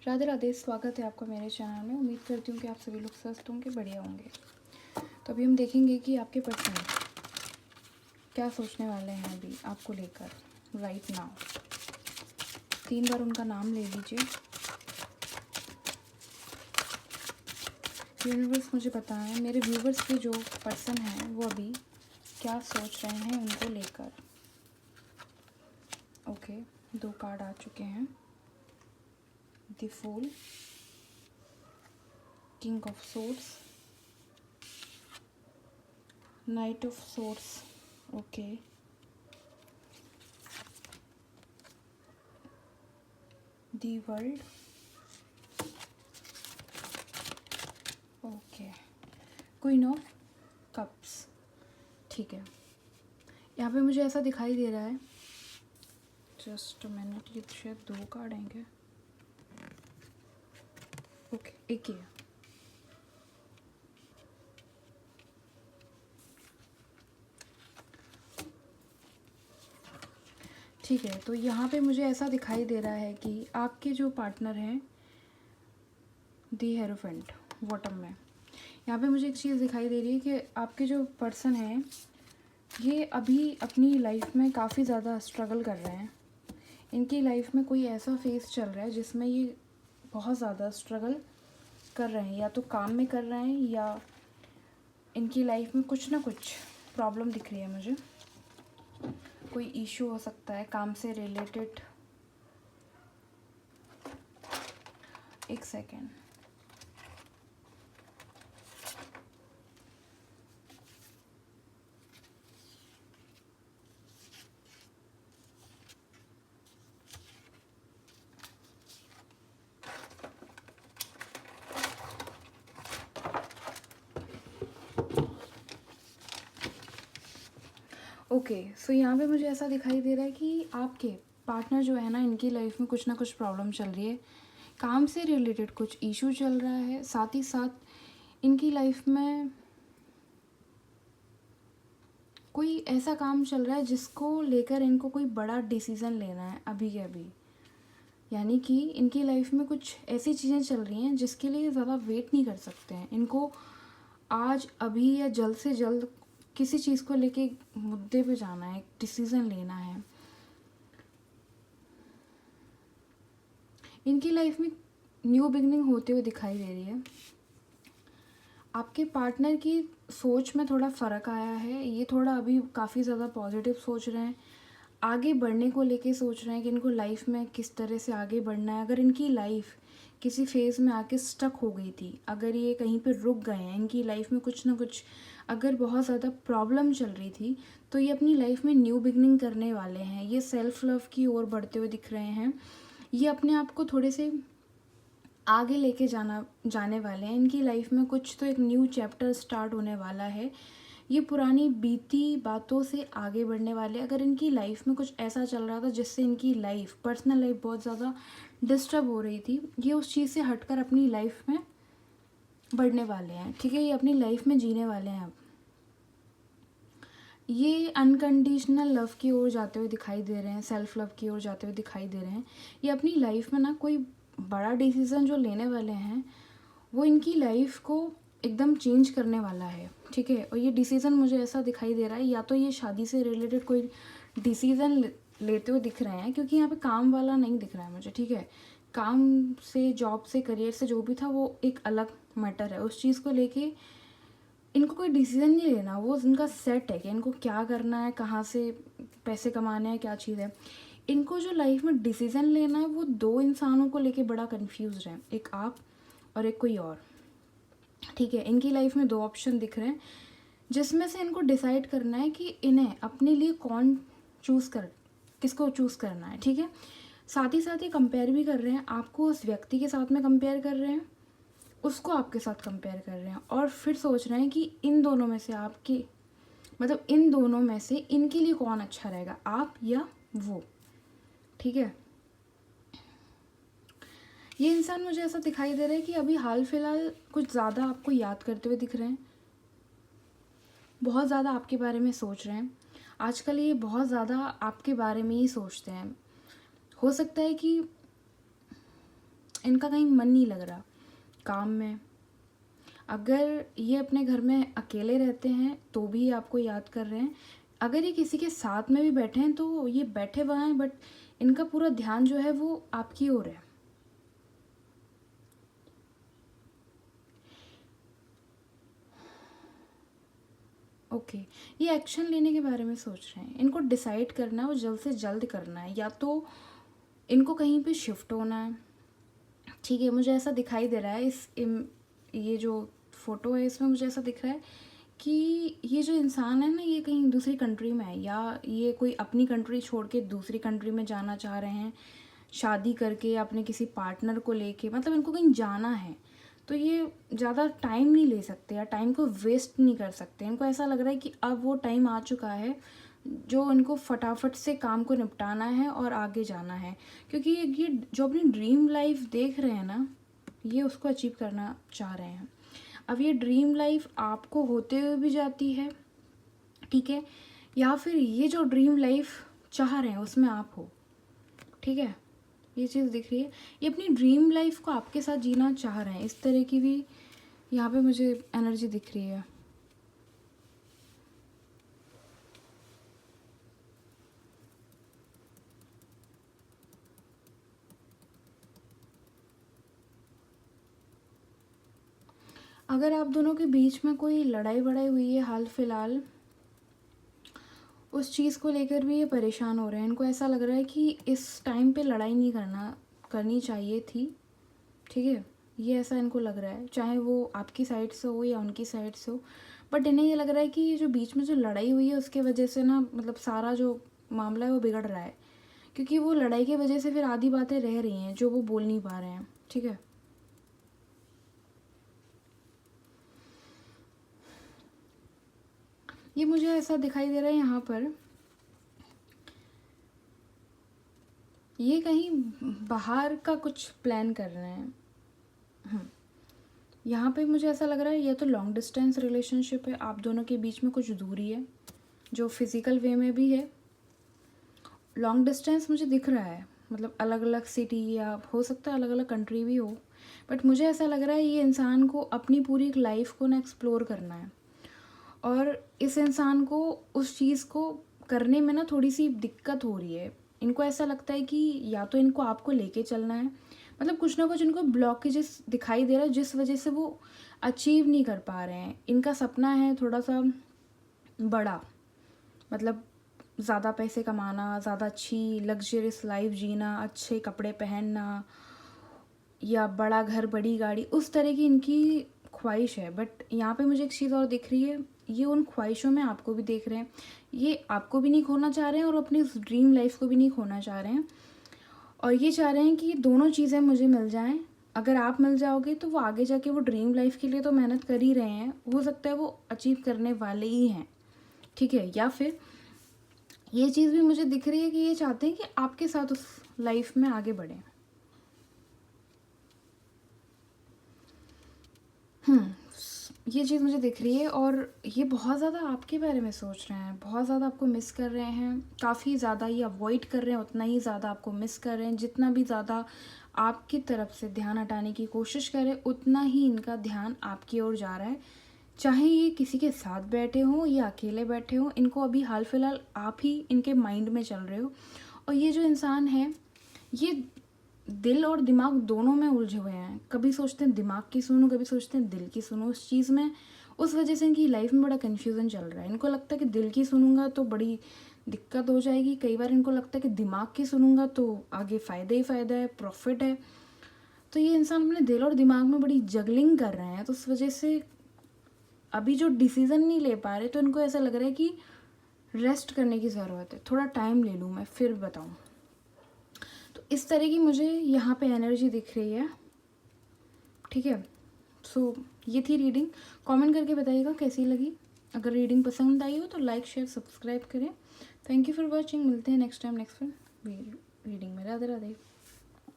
राधे राधे, स्वागत है आपका मेरे चैनल में। उम्मीद करती हूँ कि आप सभी लोग स्वस्थ होंगे, बढ़िया होंगे। तो अभी हम देखेंगे कि आपके पर्सन क्या सोचने वाले हैं अभी आपको लेकर राइट नाउ। 3 बार उनका नाम ले लीजिए। यूनिवर्स मुझे बताएं मेरे व्यूवर्स के जो पर्सन हैं वो अभी क्या सोच रहे हैं उनको लेकर। ओके, 2 कार्ड आ चुके हैं। The fool, king of swords, knight of swords. Okay, the world. Okay, queen of cups. ठीक है, यहाँ पे मुझे ऐसा दिखाई दे रहा है, जस्ट मिनट, ये शायद 2 कार्ड आएंगे। ओके, एक ही है। ठीक है, तो यहाँ पे मुझे ऐसा दिखाई दे रहा है कि आपके जो पार्टनर हैं दी हेरोफेंट बॉटम में, यहाँ पे मुझे एक चीज़ दिखाई दे रही है कि आपके जो पर्सन हैं ये अभी अपनी लाइफ में काफ़ी ज़्यादा स्ट्रगल कर रहे हैं। इनकी लाइफ में कोई ऐसा फेस चल रहा है जिसमें ये बहुत ज़्यादा स्ट्रगल कर रहे हैं, या तो काम में कर रहे हैं या इनकी लाइफ में कुछ ना कुछ प्रॉब्लम दिख रही है मुझे। कोई इशू हो सकता है काम से रिलेटेड। एक सेकेंड, ओके। सो यहाँ पे मुझे ऐसा दिखाई दे रहा है कि आपके पार्टनर जो है ना, इनकी लाइफ में कुछ ना कुछ प्रॉब्लम चल रही है, काम से रिलेटेड कुछ इशू चल रहा है। साथ ही साथ इनकी लाइफ में कोई ऐसा काम चल रहा है जिसको लेकर इनको कोई बड़ा डिसीज़न लेना है अभी के अभी। यानी कि इनकी लाइफ में कुछ ऐसी चीज़ें चल रही हैं जिसके लिए ज़्यादा वेट नहीं कर सकते हैं। इनको आज अभी या जल्द से जल्द किसी चीज़ को लेके मुद्दे पे जाना है, डिसीज़न लेना है। इनकी लाइफ में न्यू बिगनिंग होते हुए दिखाई दे रही है। आपके पार्टनर की सोच में थोड़ा फ़र्क आया है। ये थोड़ा अभी काफ़ी ज़्यादा पॉजिटिव सोच रहे हैं, आगे बढ़ने को लेके सोच रहे हैं कि इनको लाइफ में किस तरह से आगे बढ़ना है। अगर इनकी लाइफ किसी फेज़ में आके स्टक हो गई थी, अगर ये कहीं पे रुक गए हैं, इनकी लाइफ में कुछ ना कुछ अगर बहुत ज़्यादा प्रॉब्लम चल रही थी, तो ये अपनी लाइफ में न्यू बिगनिंग करने वाले हैं। ये सेल्फ लव की ओर बढ़ते हुए दिख रहे हैं। ये अपने आप को थोड़े से आगे लेके जाने वाले हैं। इनकी लाइफ में कुछ तो एक न्यू चैप्टर स्टार्ट होने वाला है। ये पुरानी बीती बातों से आगे बढ़ने वाले। अगर इनकी लाइफ में कुछ ऐसा चल रहा था जिससे इनकी लाइफ, पर्सनल लाइफ बहुत ज़्यादा डिस्टर्ब हो रही थी, ये उस चीज़ से हटकर अपनी लाइफ में बढ़ने वाले हैं। ठीक है, ये अपनी लाइफ में जीने वाले हैं। अब ये अनकंडीशनल लव की ओर जाते हुए दिखाई दे रहे हैं, सेल्फ लव की ओर जाते हुए दिखाई दे रहे हैं। ये अपनी लाइफ में ना कोई बड़ा डिसीज़न जो लेने वाले हैं वो इनकी लाइफ को एकदम चेंज करने वाला है। ठीक है, और ये डिसीज़न मुझे ऐसा दिखाई दे रहा है, या तो ये शादी से रिलेटेड कोई डिसीज़न लेते हुए दिख रहे हैं, क्योंकि यहाँ पे काम वाला नहीं दिख रहा है मुझे। ठीक है, काम से, जॉब से, करियर से जो भी था वो एक अलग मैटर है। उस चीज़ को लेके इनको कोई डिसीज़न नहीं लेना, वो उनका सेट है कि इनको क्या करना है, कहाँ से पैसे कमाने हैं, क्या चीज़ है। इनको जो लाइफ में डिसीज़न लेना है वो 2 इंसानों को लेके बड़ा कंफ्यूज है, एक आप और एक कोई और। ठीक है, इनकी लाइफ में 2 ऑप्शन दिख रहे हैं जिसमें से इनको डिसाइड करना है कि इन्हें अपने लिए किसको चूज़ करना है। ठीक है, साथ ही साथ ये कंपेयर भी कर रहे हैं, आपको उस व्यक्ति के साथ में कंपेयर कर रहे हैं, उसको आपके साथ कंपेयर कर रहे हैं, और फिर सोच रहे हैं कि इन दोनों में से इन दोनों में से इनके लिए कौन अच्छा रहेगा, आप या वो। ठीक है, ये इंसान मुझे ऐसा दिखाई दे रहा है कि अभी हाल फिलहाल कुछ ज़्यादा आपको याद करते हुए दिख रहे हैं, बहुत ज़्यादा आपके बारे में सोच रहे हैं। आजकल ये बहुत ज़्यादा आपके बारे में ही सोचते हैं। हो सकता है कि इनका कहीं मन नहीं लग रहा काम में। अगर ये अपने घर में अकेले रहते हैं तो भी आपको याद कर रहे हैं। अगर ये किसी के साथ में भी बैठे हैं तो ये बैठे हुए हैं, बट इनका पूरा ध्यान जो है वो आपकी ओर है। ओके, ये एक्शन लेने के बारे में सोच रहे हैं। इनको डिसाइड करना है, वो जल्द से जल्द करना है, या तो इनको कहीं पे शिफ्ट होना है। ठीक है, मुझे ऐसा दिखाई दे रहा है ये जो फ़ोटो है इसमें मुझे ऐसा दिख रहा है कि ये जो इंसान है ना, ये कहीं दूसरी कंट्री में है, या ये कोई अपनी कंट्री छोड़ के दूसरी कंट्री में जाना चाह रहे हैं शादी करके, या अपने किसी पार्टनर को लेके, मतलब इनको कहीं जाना है। तो ये ज़्यादा टाइम नहीं ले सकते या टाइम को वेस्ट नहीं कर सकते। इनको ऐसा लग रहा है कि अब वो टाइम आ चुका है जो इनको फटाफट से काम को निपटाना है और आगे जाना है, क्योंकि ये जो अपनी ड्रीम लाइफ देख रहे हैं ना, ये उसको अचीव करना चाह रहे हैं। अब ये ड्रीम लाइफ आपको होते हुए भी जाती है, ठीक है, या फिर ये जो ड्रीम लाइफ चाह रहे हैं उसमें आप हो। ठीक है, ये चीज़ दिख रही है। ये अपनी ड्रीम लाइफ को आपके साथ जीना चाह रहे हैं, इस तरह की भी यहाँ पे मुझे एनर्जी दिख रही है। अगर आप दोनों के बीच में कोई लड़ाई वड़ाई हुई है हाल फिलहाल, उस चीज़ को लेकर भी ये परेशान हो रहे हैं। इनको ऐसा लग रहा है कि इस टाइम पे लड़ाई नहीं करनी चाहिए थी। ठीक है, ये ऐसा इनको लग रहा है, चाहे वो आपकी साइड से हो या उनकी साइड से हो। बट इन्हें ये लग रहा है कि ये जो बीच में जो लड़ाई हुई है उसके वजह से ना, मतलब सारा जो मामला है वो बिगड़ रहा है, क्योंकि वो लड़ाई की वजह से फिर आधी बातें रह रही हैं जो वो बोल नहीं पा रहे हैं। ठीक है, ये मुझे ऐसा दिखाई दे रहा है यहाँ पर, ये कहीं बाहर का कुछ प्लान कर रहे हैं। यहाँ पे मुझे ऐसा लग रहा है ये तो लॉन्ग डिस्टेंस रिलेशनशिप है, आप दोनों के बीच में कुछ दूरी है जो फिज़िकल वे में भी है। लॉन्ग डिस्टेंस मुझे दिख रहा है, मतलब अलग अलग सिटी या हो सकता है अलग अलग कंट्री भी हो। बट मुझे ऐसा लग रहा है ये इंसान को अपनी पूरी एक लाइफ को ना एक्सप्लोर करना है, और इस इंसान को उस चीज़ को करने में ना थोड़ी सी दिक्कत हो रही है। इनको ऐसा लगता है कि या तो इनको आपको लेके चलना है, मतलब कुछ ना कुछ इनको ब्लॉकेजेस दिखाई दे रहा है जिस वजह से वो अचीव नहीं कर पा रहे हैं। इनका सपना है थोड़ा सा बड़ा, मतलब ज़्यादा पैसे कमाना, ज़्यादा अच्छी लग्जरियस लाइफ जीना, अच्छे कपड़े पहनना, या बड़ा घर बड़ी गाड़ी, उस तरह की इनकी ख्वाहिश है। बट यहाँ पे मुझे एक चीज़ और दिख रही है, ये उन ख्वाहिशों में आपको भी देख रहे हैं। ये आपको भी नहीं खोना चाह रहे हैं और अपनी उस ड्रीम लाइफ को भी नहीं खोना चाह रहे हैं, और ये चाह रहे हैं कि दोनों चीज़ें मुझे मिल जाएं। अगर आप मिल जाओगे तो वो आगे जाके वो ड्रीम लाइफ के लिए तो मेहनत कर ही रहे हैं, हो सकता है वो अचीव करने वाले ही हैं। ठीक है, या फिर ये चीज़ भी मुझे दिख रही है कि ये चाहते हैं कि आपके साथ उस लाइफ में आगे बढ़ें। ये चीज़ मुझे दिख रही है, और ये बहुत ज़्यादा आपके बारे में सोच रहे हैं, बहुत ज़्यादा आपको मिस कर रहे हैं। काफ़ी ज़्यादा ये अवॉइड कर रहे हैं, उतना ही ज़्यादा आपको मिस कर रहे हैं। जितना भी ज़्यादा आपकी तरफ से ध्यान हटाने की कोशिश करें, उतना ही इनका ध्यान आपकी ओर जा रहा है। चाहे ये किसी के साथ बैठे हों या अकेले बैठे हों, इनको अभी हाल फिलहाल आप ही इनके माइंड में चल रहे हो। और ये जो इंसान है, ये दिल और दिमाग दोनों में उलझे हुए हैं। कभी सोचते हैं दिमाग की सुनो, कभी सोचते हैं दिल की सुनो। उस चीज़ में, उस वजह से इनकी लाइफ में बड़ा कन्फ्यूज़न चल रहा है। इनको लगता है कि दिल की सुनूंगा तो बड़ी दिक्कत हो जाएगी, कई बार इनको लगता है कि दिमाग की सुनूंगा तो आगे फ़ायदा ही फ़ायदा है, प्रॉफिट है। तो ये इंसान अपने दिल और दिमाग में बड़ी जगलिंग कर रहे हैं, तो उस वजह से अभी जो डिसीज़न नहीं ले पा रहे, तो इनको ऐसा लग रहा है कि रेस्ट करने की ज़रूरत है, थोड़ा टाइम ले लूँ, मैं फिर बताऊँ। तो इस तरह की मुझे यहाँ पे एनर्जी दिख रही है। ठीक है, सो ये थी रीडिंग। कमेंट करके बताइएगा कैसी लगी। अगर रीडिंग पसंद आई हो तो लाइक शेयर सब्सक्राइब करें। Thank you for watching. मिलते हैं नेक्स्ट टाइम नेक्स्ट रीडिंग में। राधे राधे।